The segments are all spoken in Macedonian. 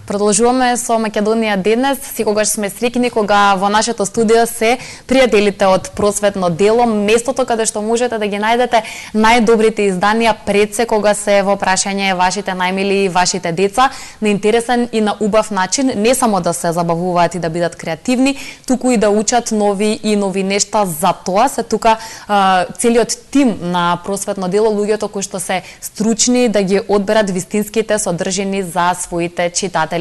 Продолжуваме со Македонија денес. Секогаш сме среќни кога во нашето студио се пријателите од Просветно дело, местото каде што можете да ги најдете најдобрите изданија пред се кога се во прашање вашите најмили и вашите деца на интересен и на убав начин, не само да се забавуваат и да бидат креативни, туку и да учат нови и нови нешта. За тоа се тука целиот тим на Просветно дело, луѓето кои што се стручни да ги одберат вистинските содржини за своите читатели.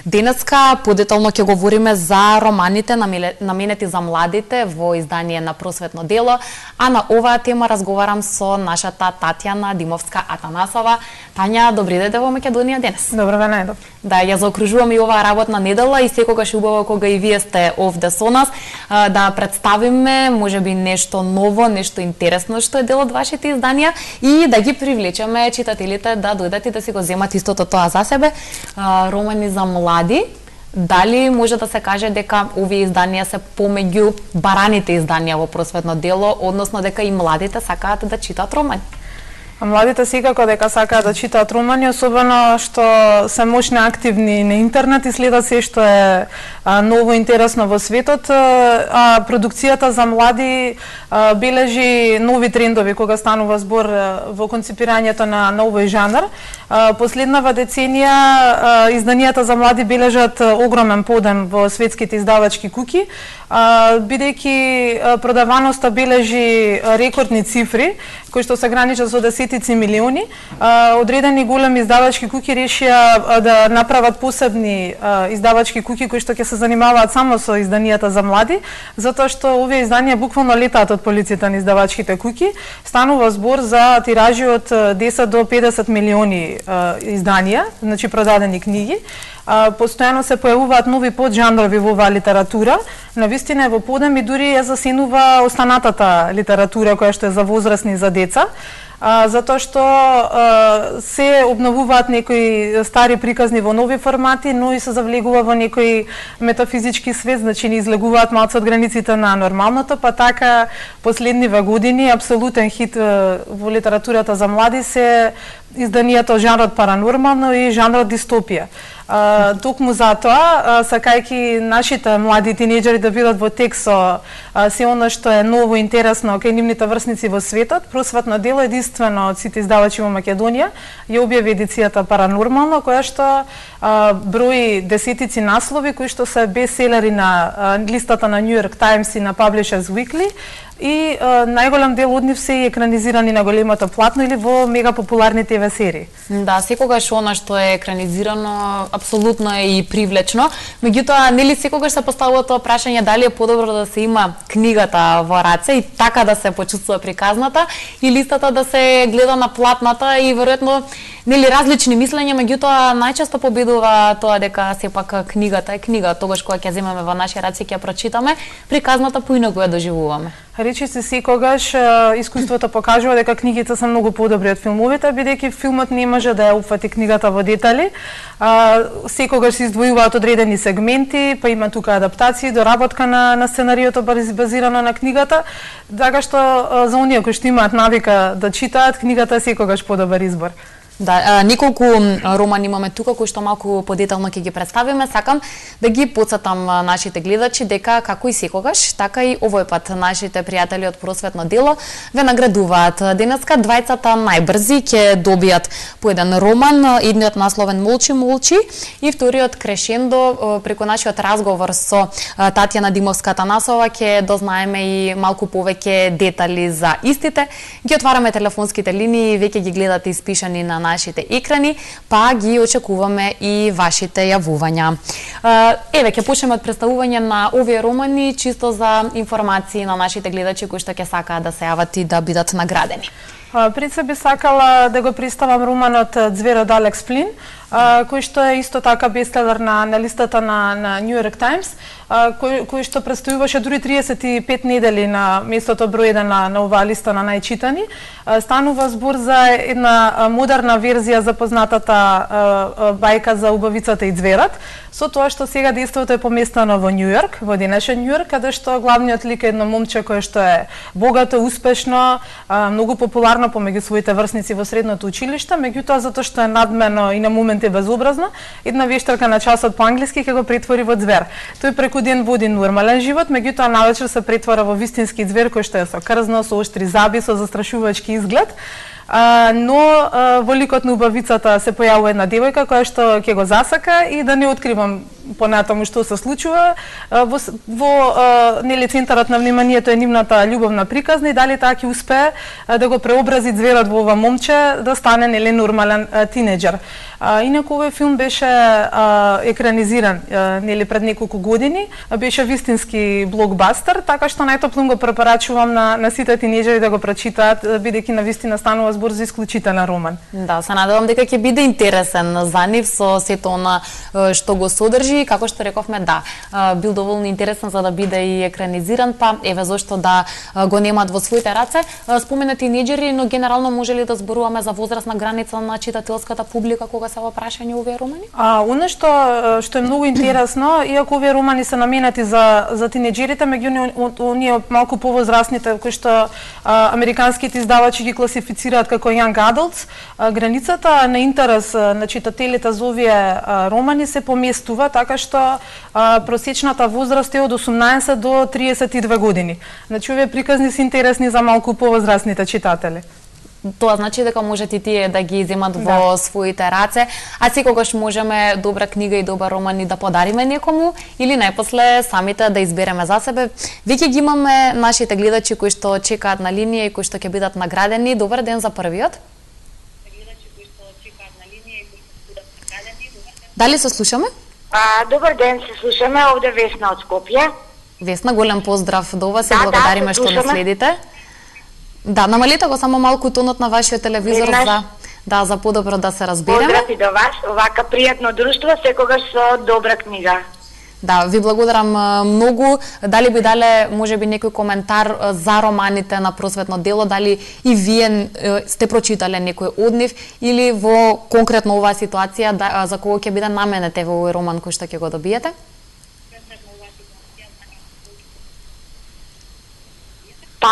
Денеска подетално ќе говориме за романите наменети за младите во издание на Просветно дело, а на оваа тема разговарам со нашата Татјана Димовска-Атанасова. Тања, добри дете во Македонија денес. Добро ве најдов. Да, ја заокружувам и оваа работна недела и секогаш убаво кога и вие сте овде со нас да представиме можеби нешто ново, нешто интересно што е дел од вашите изданија и да ги привлечеме читателите да дојдат и да си го земат истото тоа за себе. Романи за млади. Дали може да се каже дека овие изданија се помеѓу бараните изданија во Просветно дело, односно дека и младите сакаат да читаат романи? Младите секако дека сакаат да читаат романи, особено што се моćни активни на интернет и следат се што е ново интересно во светот, а продукцијата за млади бележи нови трендови кога станува збор во концепирањето на овој жанр. Последнава деценија изданијата за млади бележат огромен подем во светските издавачки куќи, бидејќи продаваноста бележи рекордни цифри кои што се граничат со десетици милиони. Одредени големи издавачки куќи решија да направат посебни издавачки куќи кои што ќе се занимаваат само со изданијата за млади, затоа што овие изданија буквално летаат од полиците на издавачките куќи. Станува збор за тиражи од 10 до 50 милиони изданија, значи продадени книги. Постојано се појавуваат нови поджанрови во оваа литература. Навистина е во подем и дури ја засенува останатата литература која што е за возрастни и за деца. Затоа што се обновуваат некои стари приказни во нови формати, но и се завлегува во некои метафизички свет, значи не излегуваат малку од границите на нормалното, па така последниве години апсолутен хит во литературата за млади се изданијата од жанрот паранормално и жанрот дистопија. Токму затоа, сакајќи нашите млади тинеџери да бидат во тек со се она што е ново и интересно кај нивните врсници во светот, Просветно дело единствено од сите издавачи во Македонија ја објави едицијата Паранормално, која што брои десетици наслови кои што се бестселери на листата на New York Times и на Publishers Weekly, и најголем дел од нив се екранизирани на големото платно или во мега популарни ТВ серии. Да, секогаш она што е екранизирано апсолутно е и привлечно. Меѓутоа, нели секогаш се поставува тоа прашање дали е подобро да се има книгата во раце и така да се почувствува приказната или истата да се гледа на платната и веројатно нели различни мислења, меѓутоа најчесто победува тоа дека сепак книгата е книга, тогаш кога ќе земеме во наши раце ќе ја прочитаме, приказната поинаку ја доживуваме. Речиси секогаш искуството покажува дека книгите се многу подобри од филмовите, бидејќи филмот не може да ја опфати книгата во детали. Секогаш се издвојуваат одредени сегменти, па има тука адаптации, доработка на сценариото базирано на книгата, така што за оние кои што имаат навика да читаат, книгата е секогаш подобар избор. Да, неколку романи имаме тука кои што малку подетално ќе ги представиме. Сакам да ги потсетам нашите гледачи дека како и секогаш, така и овој пат нашите пријатели од Просветно дело ве наградуваат. Денеска двајцата најбрзи ќе добијат по еден роман, едниот насловен Молчи, молчи и вториот Крешендо. Преку нашиот разговор со Татјана Димовска-Атанасова ќе дознаеме и малку повеќе детали за истите. Ги отвараме телефонските линии, веќе ги гледате испишани на нашите екрани, па ги очекуваме и вашите јавувања. Еве, ќе почнеме од представување на овие романи, чисто за информации на нашите гледачи кои што ќе сакаат да се јават и да бидат наградени. Пред се би сакала да го представам романот Ѕвер од Алекс Флин, кој што е исто така бестселер на листата на New York Times, кој што престојуваше дури 35 недели на местото број 1 на оваа листа на најчитани. Станува збор за една модерна верзија за познатата бајка за убавицата и ѕверот, со тоа што сега действото е поместено во Нью Йорк, во денешен Нью Йорк, каде што главниот лик е едно момче кое што е богато, успешно, многу популарно популарно помеѓу своите врсници во средното училиште, меѓутоа затоа што е надмено и на моменти безобразно, една вештарка на часот по англиски ќе го претвори во ѕвер. Тој преку ден води нормален живот, меѓутоа навечер се претвара во вистински ѕвер кој што е со крзно, со оштри заби, со застрашувачки изглед. Но во ликот на убавицата се појавува една девојка која што ќе го засака и да не откривам понатаму што се случува. Во нели центарот на вниманието е нивната љубовна приказна и дали таа ќе успее да го преобрази ѕверот во ова момче да стане нели нормален тинеџер. Инаку овој филм беше екранизиран нели пред неколку години, беше вистински блокбастер, така што најтопло го препорачувам на сите тинеџери да го прочитаат, бидејќи навистина станува збор за исклучителен роман. Да, се надевам дека ќе биде интересен за нив со сето она што го содржи, како што рековме, да, бил доволно интересен за да биде и екранизиран, па еве зошто да го немат во своите раце. Спомена тинеџери, но генерално може ли да зборуваме за возрастна граница на читателската публика кога се во прашање овие романи? Она што е многу интересно, иако овие романи се наменати за тинеџерите, меѓу оние малку повозрастните кои што американските издавачи ги класифицираат како young adults, границата на интерес на читателите за овие романи се поместува така што просечната возраст е од 18 до 32 години. Значи овие приказни се интересни за малку повозрастните читатели. Тоа значи дека можат и тие да ги земат во своите раце, а секогаш можеме добра книга и добар роман и да подариме некому или најпосле самите да избереме за себе. Веќе ги имаме нашите гледачи кои што чекаат на линија и кои што ќе бидат наградени. Добар ден за првиот. Дали се слушаме? Добар ден, се слушаме, овде Весна од Скопје. Весна, голем поздрав до вас и благодариме што не следите. Да, намалете го само малку тонот на вашиот телевизор за подобро да се разбереме. Поздрав и до вас, овака пријатно друштво, секогаш со добра книга. Да, ви благодарам многу. Дали би дале можеби некој коментар за романите на Просветно дело, дали и вие сте прочитале некој од нив или во конкретно оваа ситуација за кого ќе биде наменет во овој роман кој што ќе го добиете? Па,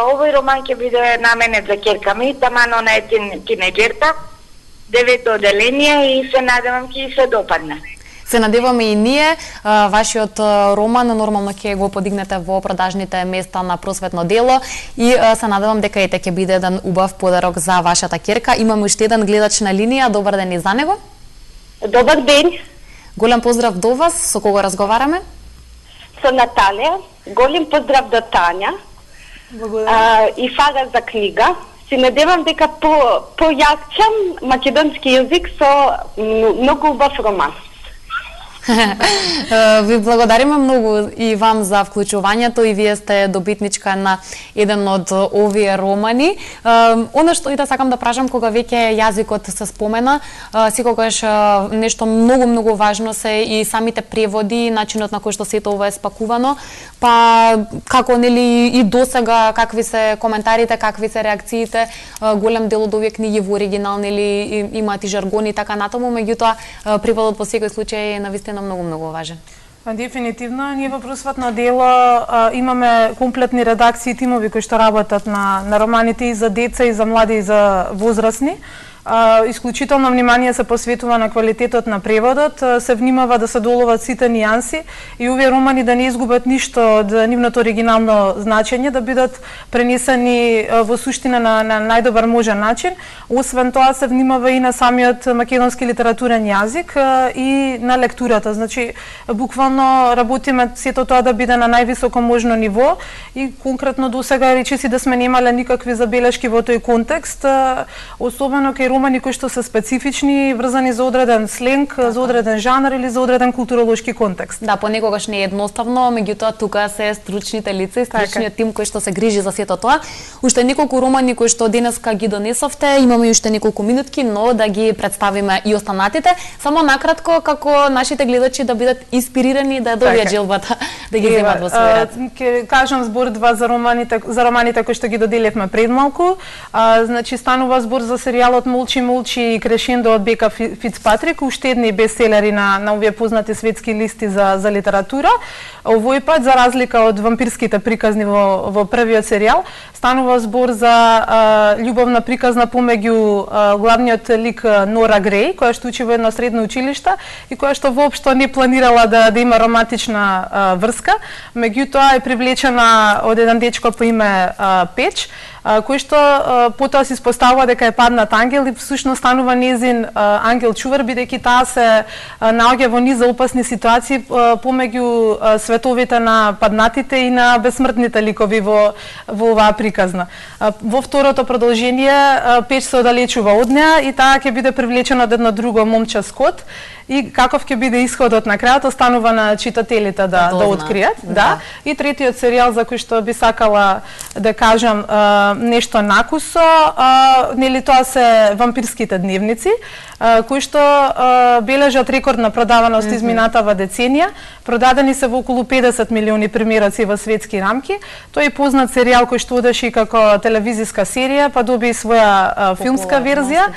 овој роман ќе биде наменет за ќерка ми, таман она е тинеџерка, 9-то оделение и се надевам ќе се допадне. Се надеваме и ние, вашиот роман нормално ќе го подигнете во продажните места на Просветно дело и се надевам дека ете ќе биде еден убав подарок за вашата ќерка. Имаме уште еден гледач на линија, добар ден и за него. Добар ден. Голем поздрав до вас, со кого разговараме? Со Наталија, голем поздрав до Тања. И фала за книга. Се надевам дека појакчам македонски јазик со многу убав роман. Ви благодариме многу и вам за вклучувањето и вие сте добитничка на еден од овие романи. Она што и да сакам да прашам кога веќе јазикот се спомена, секогаш нешто многу важно се и самите преводи, начинот на кој што сето ова е спакувано, па како нели и досега какви се коментарите, какви се реакциите, голем дел од овие книги во оригинал нели имаат и жаргони и така натаму, меѓутоа преводот во секој случај е навистина многу важен. Дефинитивно, ние во Просветно дело имаме комплетни редакции и тимови кои што работат на романите и за деца, и за млади, и за возрастни. Исклучително внимание се посветува на квалитетот на преводот, се внимава да се доловат сите нијанси и овие романи да не изгубат ништо од нивното оригинално значење, да бидат пренесени во суштина на најдобар можен начин. Освен тоа се внимава и на самиот македонски литературен јазик и на лектурата. Значи, буквално работиме сето тоа да биде на највисоко можно ниво и конкретно досега речиси да сме немале никакви забелешки во тој контекст, особено кај романи кои што се специфични, врзани за одреден сленг, за одреден жанр или за одреден културолошки контекст. Да, понекогаш не е едноставно, меѓутоа тука се стручните лица и стручниот тим кој што се грижи за сето тоа. Уште неколку романи кои што денеска ги донесовте, имаме уште неколку минутки, но да ги представиме и останатите. Само накратко како нашите гледачи да бидат инспирирани да добијат желбата да ги земат во свој ред. Ќе кажам збор два за романите кои што ги доделивме пред малку. Значи станува збор за серијалот Волчи Молчи и Крешендо од Бека Фицпатрик, уште едни бестселери на овие познати светски листи за литература. Овој пат, за разлика од вампирските приказни во првиот серијал, станува збор за љубовна приказна помеѓу главниот лик Нора Греј, која што учи во едно средно училиште и која што воопшто не планирала да има романтична врска. Меѓутоа е привлечена од еден дечко по име Печ, кој што потоа се испоставува дека е паднат ангел и всушност станува незин ангел чувар, бидејќи таа се наоѓа во низ опасни ситуации помеѓу световите на паднатите и на бесмртните ликови во оваа приказна. Во второто продолжение Печ се оддалечува од неа и таа ќе биде привлечена од едно друго момче Скот. И каков ќе биде исходот на крајот останува на читателите да откријат. Да. И третиот серијал за кој што би сакала да кажам нешто накусо, нели тоа се вампирските дневници, кои што бележат рекордна продаваност изминатава деценија. Продадени се во околу 50 милиони примероци во светски рамки. Тој е познат серијал кој што одеше како телевизиска серија, па доби своја филмска верзија.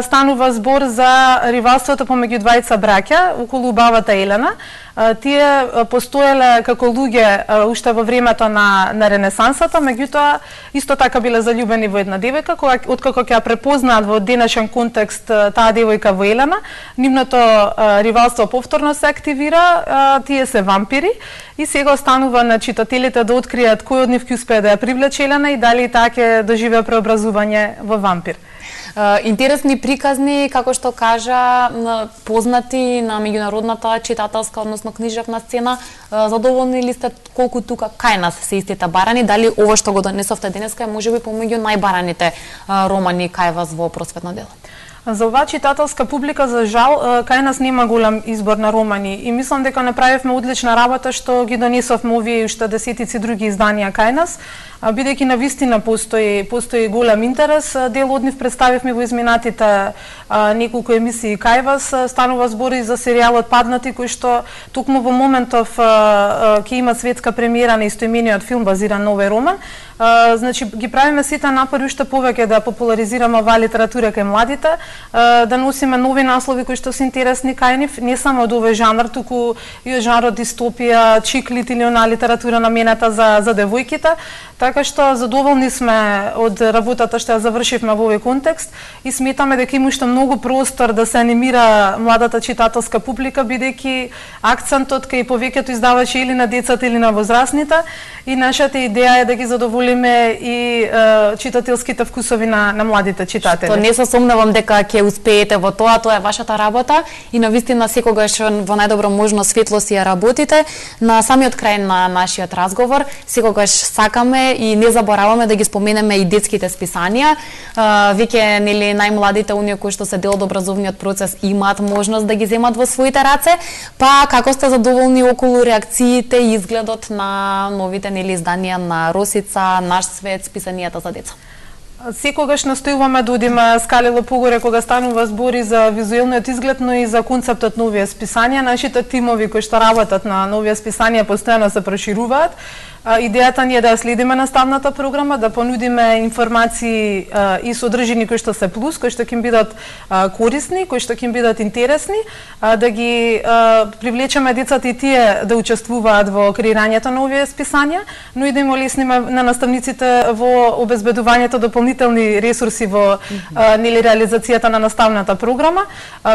Станува збор за ривалството помеѓу двајца браќа околу убавата Елена. Тие постоеле како луѓе уште во времето на Ренесансата, меѓутоа исто така биле заљубени во една девојка, откако ќе ја препознаат во денешен контекст таа девојка во Елена, нивното ривалство повторно се активира, тие се вампири и сега останува на читателите да откријат кој од нив ќе успее да ја привлече Елена и дали таа ќе доживее преобразување во вампир. Интересни приказни, како што кажа, познати на меѓународната читателска, односно книжевна сцена. Задоволни ли сте колку тука кај нас се истите барани? Дали ова што го донесовте денеска е можеби помеѓу најбараните романи кај вас во просветно дело? За оваа читателска публика, за жал, кај нас нема голем избор на романи и мислам дека направивме одлична работа што ги донесовме овие уште десетици други изданија кај нас, бидејќи навистина постои голем интерес. Дел од нив представивме во изминатите неколку емисии кај вас. Станува збор и за серијалот Паднати, кој што токму во моментов ќе има светска премиера на истоимениот филм базиран на овој роман. Значи ги правиме сите напори уште повеќе да популаризираме оваа литература кај младите, да носиме нови наслови кои што се интересни кај нив, не само од овој жанр, туку и од жанрот дистопија, чиклит или онаа литература намената за девојките. Така што задоволни сме од работата што ја завршивме во овој контекст и сметаме дека има уште многу простор да се анимира младата читателска публика, бидејќи акцентот кај повеќето издавачи или на децата или на возрастните, и нашата идеја е да ги задоволиме и читателските вкусови на младите читатели. Што не се сомневам дека ќе успеете во тоа е вашата работа и навистина секогаш во најдобро можно светло си ја работите. На самиот крај на нашиот разговор секогаш сакаме и не забораваме да ги споменеме и детските списанија. Веќе нели најмладите, оние кои што се дел од образовниот процес, имаат можност да ги земат во своите раце. Па како сте задоволни околу реакциите и изгледот на новите нели изданија на Росица, Наш свет, списанијата за деца? Секогаш настојуваме да одиме скалело погоре кога станува збори за визуелниот изглед, но и за концептот на овие списанија. Нашите тимови кои што работат на овие списанија постојано се прошируваат. Идејата ни е да ја следиме наставната програма, да понудиме информации и содржини кои што се плюс, кои што ќе бидат корисни, кои што ќе бидат интересни, да ги привлечеме децата и тие да учествуваат во креирањето на овие списанија, но и да им олесниме на наставниците во обезбедувањето дополнителни ресурси во нели реализацијата на наставната програма.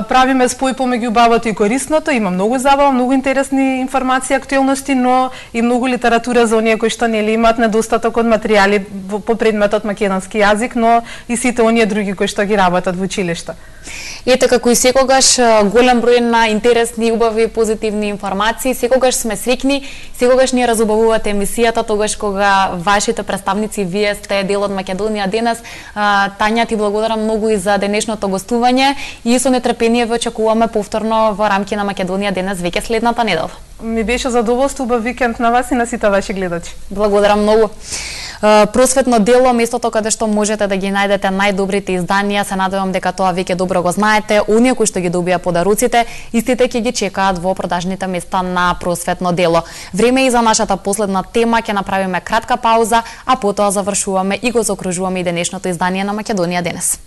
Правиме спој помеѓу убавото и корисното, има многу забава, многу интересни информации, актуелности, но и многу литература за оние кои што нели имаат недостаток од материјали по предметот македонски јазик, но и сите оние други кои што ги работат во училишта. Ете, како и секогаш, голем број на интересни, убави, позитивни информации. Секогаш сме среќни, секогаш ни разубавувате емисијата, тогаш кога вашите представници, вие сте дел од Македонија денес. Тања, ти благодарам многу и за денешното гостување и со нетрпение ве очекуваме повторно во рамки на Македонија денес веќе следната недела. Ми беше задоволство, убав викенд на вас и на сите ваши гледачи. Благодарам многу. Просветно дело, местото каде што можете да ги најдете најдобрите изданија, се надевам дека тоа веќе добро го знаете. Оние кои што ги добија подаруците, истите ќе ги чекаат во продажните места на Просветно дело. Време и за нашата последна тема, ќе направиме кратка пауза, а потоа завршуваме и го заокружуваме и денешното издание на Македонија денес.